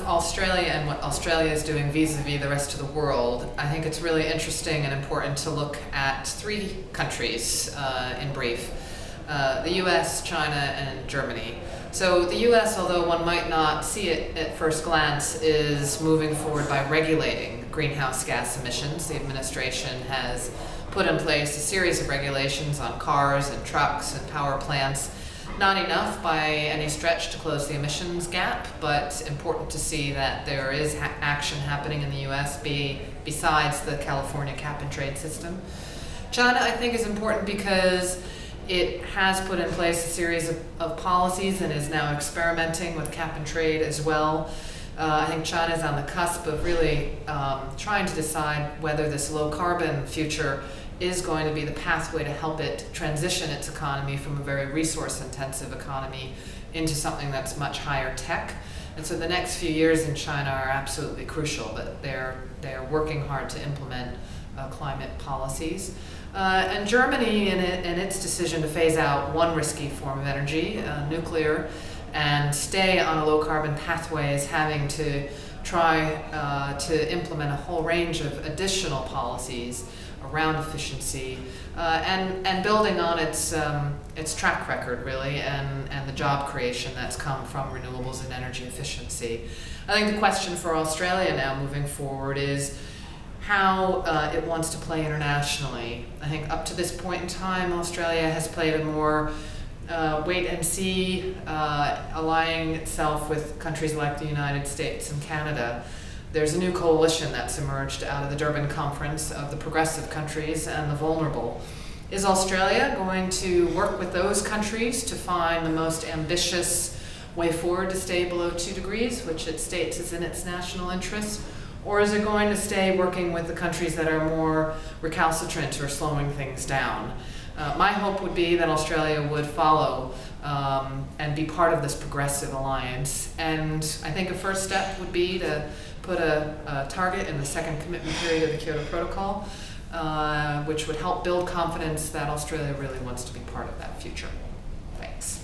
Australia and what Australia is doing vis-a-vis the rest of the world, I think it's really interesting and important to look at three countries in brief. The US, China, and Germany. So the US, although one might not see it at first glance, is moving forward by regulating greenhouse gas emissions. The administration has put in place a series of regulations on cars and trucks and power plants. Not enough by any stretch to close the emissions gap, but important to see that there is action happening in the US besides the California cap and trade system. China, I think, is important because it has put in place a series of policies and is now experimenting with cap and trade as well. I think China is on the cusp of really trying to decide whether this low carbon future is going to be the pathway to help it transition its economy from a very resource intensive economy into something that's much higher tech. And so the next few years in China are absolutely crucial, but they're working hard to implement climate policies. And Germany, in its decision to phase out one risky form of energy, nuclear, and stay on a low carbon pathway, is having to try to implement a whole range of additional policies around efficiency and building on its track record, really, and the job creation that's come from renewables and energy efficiency. I think the question for Australia now moving forward is how it wants to play internationally. I think up to this point in time, Australia has played a more wait and see, allying itself with countries like the United States and Canada. There's a new coalition that's emerged out of the Durban Conference of the progressive countries and the vulnerable. Is Australia going to work with those countries to find the most ambitious way forward to stay below 2 degrees, which it states is in its national interest? Or is it going to stay working with the countries that are more recalcitrant or slowing things down? My hope would be that Australia would follow and be part of this progressive alliance. And I think a first step would be to put a target in the second commitment period of the Kyoto Protocol, which would help build confidence that Australia really wants to be part of that future. Thanks.